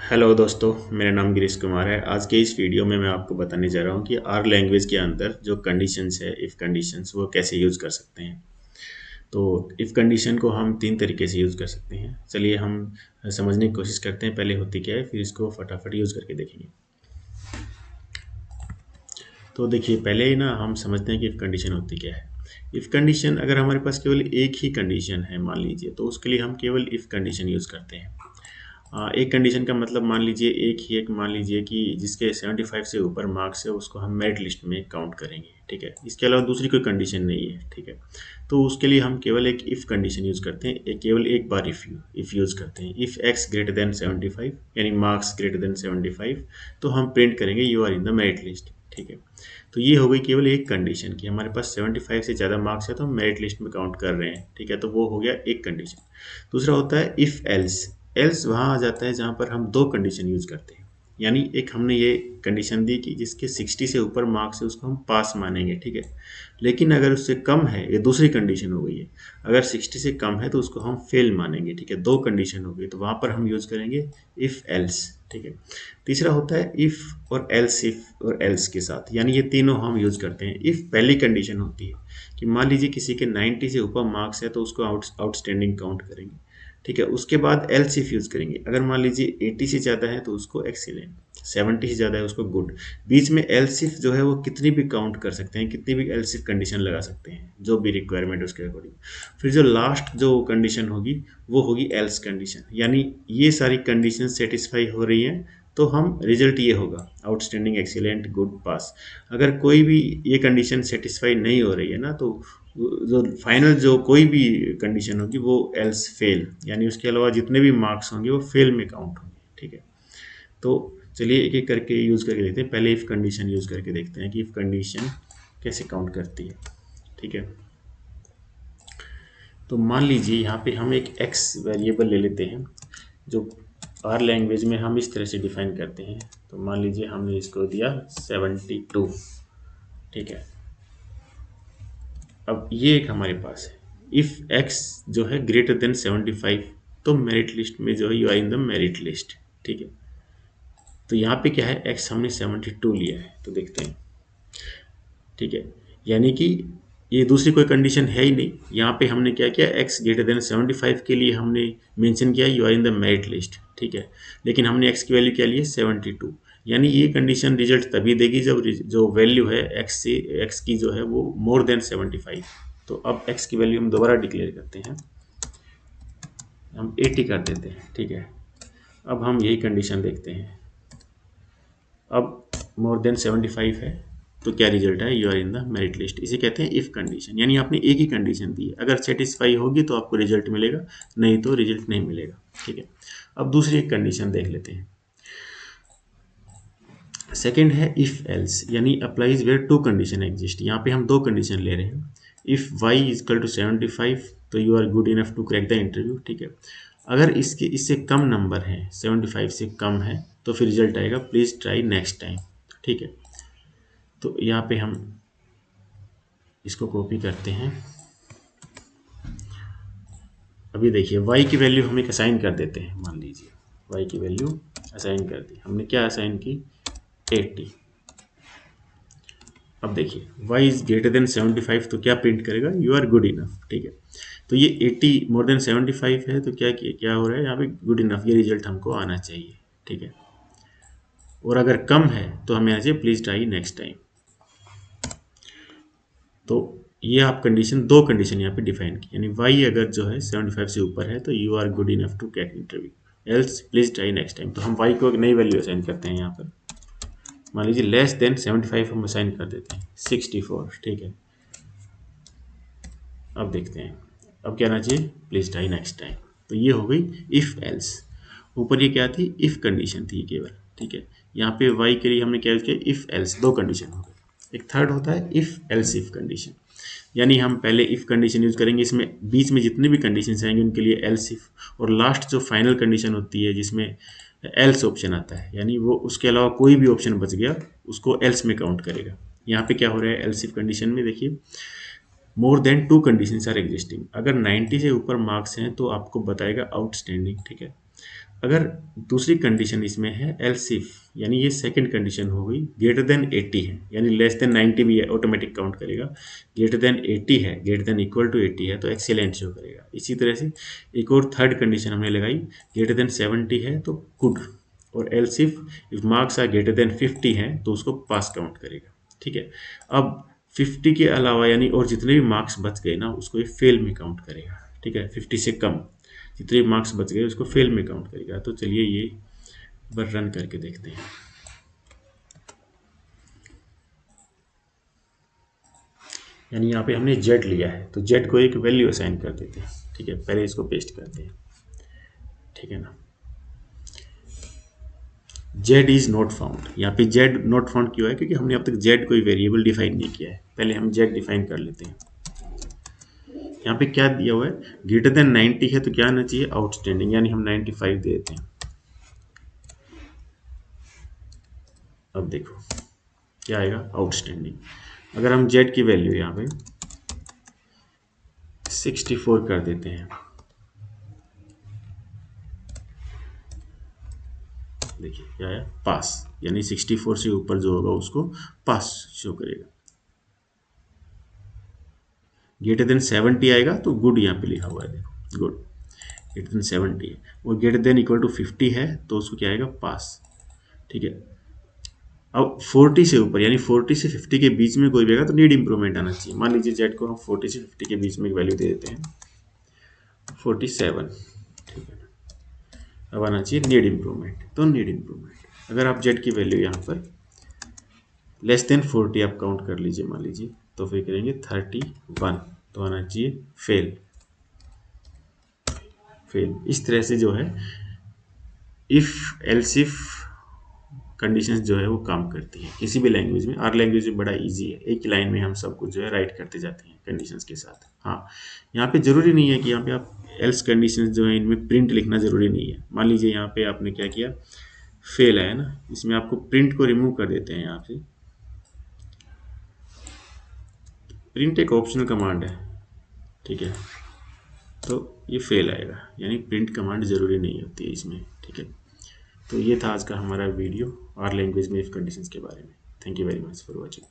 Hello दोस्तों, मेरा नाम गिरीश कुमार है। आज के इस वीडियो में मैं आपको बताने जा रहा हूँ कि आर लैंग्वेज के अंदर जो कंडीशंस है, इफ़ कंडीशंस, वो कैसे यूज़ कर सकते हैं। तो इफ़ कंडीशन को हम तीन तरीके से यूज़ कर सकते हैं। चलिए हम समझने की कोशिश करते हैं पहले होती क्या है, फिर इसको फटाफट यूज़ करके देखेंगे। तो देखिए, पहले ही ना हम समझते हैं कि इफ़ कंडीशन होती क्या है। इफ़ कंडीशन, अगर हमारे पास केवल एक ही कंडीशन है मान लीजिए, तो उसके लिए हम केवल इफ़ कंडीशन यूज़ करते हैं। एक कंडीशन का मतलब मान लीजिए एक मान लीजिए कि जिसके 75 से ऊपर मार्क्स है उसको हम मेरिट लिस्ट में काउंट करेंगे, ठीक है। इसके अलावा दूसरी कोई कंडीशन नहीं है, ठीक है। तो उसके लिए हम केवल एक इफ़ कंडीशन यूज़ करते हैं, केवल एक बार इफ़ यूज़ करते हैं। इफ़ एक्स ग्रेटर देन 75 यानी मार्क्स ग्रेटर देन 75, तो हम प्रिंट करेंगे you are in the merit list, ठीक है। तो ये हो गई केवल एक कंडीशन कि हमारे पास 75 से ज़्यादा मार्क्स है तो हम मेरिट लिस्ट में काउंट कर रहे हैं, ठीक है। तो वो हो गया एक कंडीशन। दूसरा होता है इफ़ एल्स। एल्स वहाँ आ जाता है जहाँ पर हम दो कंडीशन यूज़ करते हैं। यानी एक हमने ये कंडीशन दी कि जिसके 60 से ऊपर मार्क्स है उसको हम पास मानेंगे, ठीक है। लेकिन अगर उससे कम है, ये दूसरी कंडीशन हो गई है। अगर 60 से कम है तो उसको हम फेल मानेंगे, ठीक है। दो कंडीशन हो गई तो वहाँ पर हम यूज़ करेंगे इफ़ एल्स, ठीक है। तीसरा होता है इफ़ और एल्स के साथ, यानी ये तीनों हम यूज़ करते हैं। इफ़ पहली कंडीशन होती है कि मान लीजिए किसी के 90 से ऊपर मार्क्स है तो उसको आउटस्टैंडिंग काउंट करेंगे, ठीक है। उसके बाद एल्स इफ यूज़ करेंगे। अगर मान लीजिए 80 से ज़्यादा है तो उसको एक्सीलेंट, 70 से ज़्यादा है उसको गुड। बीच में एल्स इफ जो है वो कितनी भी काउंट कर सकते हैं, कितनी भी एल्स इफ कंडीशन लगा सकते हैं, जो भी रिक्वायरमेंट है उसके अकॉर्डिंग। फिर जो लास्ट जो कंडीशन होगी वो होगी एल्स कंडीशन, यानी ये सारी कंडीशन सेटिस्फाई हो रही हैं तो हम रिजल्ट ये होगा आउटस्टैंडिंग, एक्सीलेंट, गुड, पास। अगर कोई भी ये कंडीशन सेटिस्फाई नहीं हो रही है ना, तो जो फाइनल जो कोई भी कंडीशन होगी वो एल्स फेल, यानी उसके अलावा जितने भी मार्क्स होंगे वो फेल में काउंट होंगे, ठीक है। तो चलिए एक एक करके यूज़ करके देखते हैं। पहले इफ़ कंडीशन यूज़ करके देखते हैं कि इफ़ कंडीशन कैसे काउंट करती है, ठीक है। तो मान लीजिए यहाँ पे हम एक एक्स वेरिएबल ले लेते हैं, जो आर लैंग्वेज में हम इस तरह से डिफाइन करते हैं। तो मान लीजिए हमने इसको दिया 72, ठीक है। अब ये एक हमारे पास है इफ़ एक्स जो है ग्रेटर देन 75, तो मेरिट लिस्ट में जो है you are in the merit list, ठीक है। तो यहाँ पे क्या है, एक्स हमने 72 लिया है, तो देखते हैं, ठीक है। यानी कि ये दूसरी कोई कंडीशन है ही नहीं। यहाँ पे हमने क्या किया, एक्स ग्रेटर देन 75 के लिए हमने मेंशन किया you are in the merit list, ठीक है। लेकिन हमने एक्स की वैल्यू क्या ली है, 72। यानी ये कंडीशन रिजल्ट तभी देगी जब जो वैल्यू है एक्स की जो है वो मोर देन 75। तो अब एक्स की वैल्यू हम दोबारा डिक्लेयर करते हैं, हम 80 कर देते हैं, ठीक है। अब हम यही कंडीशन देखते हैं। अब मोर देन 75 है तो क्या रिजल्ट है, you are in the merit list. इसे कहते हैं इफ कंडीशन, यानी आपने एक ही कंडीशन दी है। अगर सेटिस्फाई होगी तो आपको रिजल्ट मिलेगा, नहीं तो रिजल्ट नहीं मिलेगा, ठीक है। अब दूसरी एक कंडीशन देख लेते हैं। सेकेंड है इफ एल्स, यानी applies where two condition exist. यहाँ पे हम दो कंडीशन ले रहे हैं। If Y is equal to 75 तो you are good enough to crack the interview, ठीक है। अगर इससे कम नंबर है, 75 से कम है, तो फिर रिजल्ट आएगा प्लीज ट्राई नेक्स्ट टाइम, ठीक है। तो यहाँ पे हम इसको कॉपी करते हैं। अभी देखिए y की वैल्यू हम एक असाइन कर देते हैं। मान लीजिए y की वैल्यू असाइन कर दी हमने, क्या असाइन की, 80। अब देखिए y इज ग्रेटर देन 75 तो क्या प्रिंट करेगा, यू आर गुड इनफ, ठीक है। तो ये 80 मोर देन 75 है तो क्या हो रहा है यहाँ पे, गुड इनफ, ये रिजल्ट हमको आना चाहिए, ठीक है। और अगर कम है तो हमें यहाँ से प्लीज ट्राई नेक्स्ट टाइम। तो ये आप कंडीशन, दो कंडीशन यहाँ पे डिफाइन की, यानी वाई अगर जो है 75 से ऊपर है तो you are good enough to get interview, else please try next time. तो हम वाई को एक नई वैल्यू असाइन करते हैं यहाँ पर। मान लीजिए लेस देन 75 हम असाइन कर देते हैं 64, ठीक है। अब देखते हैं, अब क्या आना चाहिए, प्लीज ट्राई नेक्स्ट टाइम। तो ये हो गई इफ एल्स। ऊपर ये क्या थी, इफ कंडीशन थी केवल, ठीक है। यहाँ पे वाई के लिए हमने क्या यूज किया, इफ एल्स, दो कंडीशन हो गए। एक थर्ड होता है इफ एल्स इफ कंडीशन, यानी हम पहले इफ कंडीशन यूज करेंगे, इसमें बीच में जितने भी कंडीशन आएंगे उनके लिए एल्स इफ, और लास्ट जो फाइनल कंडीशन होती है जिसमें एल्स ऑप्शन आता है, यानी वो उसके अलावा कोई भी ऑप्शन बच गया उसको एल्स में काउंट करेगा। यहाँ पे क्या हो रहा है, एल्स इफ कंडीशन में देखिए, more than two condition are existing. अगर 90 से ऊपर मार्क्स हैं तो आपको बताएगा आउटस्टैंडिंग, ठीक है। अगर दूसरी कंडीशन इसमें है एल्स इफ, यानी ये सेकंड कंडीशन हो गई, ग्रेटर देन 80 है, यानी लेस देन 90 भी ऑटोमेटिक काउंट करेगा, ग्रेटर देन 80 है, ग्रेटर देन इक्वल टू 80 है तो एक्सीलेंट शो करेगा। इसी तरह से एक और थर्ड कंडीशन हमने लगाई, ग्रेटर देन 70 है तो गुड, और else if marks are greater than 50 है तो उसको पास काउंट करेगा। ठीक है, अब 50 के अलावा यानी और जितने भी मार्क्स बच गए ना उसको ये फेल में काउंट करेगा। ठीक है, 50 से कम जितने मार्क्स बच गए उसको फेल में काउंट करेगा। तो चलिए ये एक बार रन करके देखते हैं। यानी यहाँ पे हमने जेड लिया है तो जेड को एक वैल्यू असाइन कर देते हैं। ठीक है, पहले इसको पेस्ट करते हैं। ठीक है ना, जेड इज नॉट फाउंड, यहाँ पे जेड नॉट फाउंड क्यों है, क्योंकि हमने अब तक जेड कोई वेरिएबल डिफाइन नहीं किया है। पहले हम जेड डिफाइन कर लेते हैं। यहाँ पे क्या दिया हुआ है, ग्रेटर देन 90 है तो क्या आना चाहिए, आउटस्टैंडिंग, यानी हम 95 दे देते हैं। अब देखो क्या आएगा, आउटस्टैंडिंग। अगर हम जेड की वैल्यू यहाँ पे 64 कर देते हैं, देखिए क्या आया, पास, यानी 64 से ऊपर जो होगा उसको पास शो करेगा। ग्रेटर देन 70 आएगा तो गुड यहाँ पे लिखा हुआ है, देखो गुड, ग्रेटर देन 70 है, और ग्रेटर देन इक्वल टू 50 है तो उसको क्या आएगा, पास। ठीक है, अब 40 से ऊपर यानी 40 से 50 के बीच में कोई भी आएगा तो नीड इंप्रूवमेंट आना चाहिए। मान लीजिए जेड को हम 40 से 50 के बीच में एक वैल्यू दे देते हैं 47। ठीक है, अब आना चाहिए नीड इंप्रूवमेंट, तो नीड इंप्रूवमेंट। अगर आप जेड की वैल्यू यहाँ पर लेस देन 40 आप काउंट कर लीजिए, मान लीजिए, तो फिर करेंगे 31, तो आना चाहिए फेल। फेल इस तरह से जो है इफ एल्स इफ कंडीशंस जो है वो काम करती है किसी भी लैंग्वेज में। आर लैंग्वेज में बड़ा इजी है, एक ही लाइन में हम सब कुछ जो है राइट करते जाते हैं कंडीशंस के साथ। हाँ, यहाँ पे जरूरी नहीं है कि यहाँ पे आप एल्स कंडीशंस जो है इनमें प्रिंट लिखना जरूरी नहीं है। मान लीजिए यहाँ पे आपने क्या किया, फेल है ना, इसमें आपको प्रिंट को रिमूव कर देते हैं। यहाँ से प्रिंट एक ऑप्शनल कमांड है। ठीक है, तो ये फेल आएगा, यानी प्रिंट कमांड जरूरी नहीं होती है इसमें। ठीक है, तो ये था आज का हमारा वीडियो आर लैंग्वेज में इफ कंडीशंस के बारे में। Thank you very much for watching.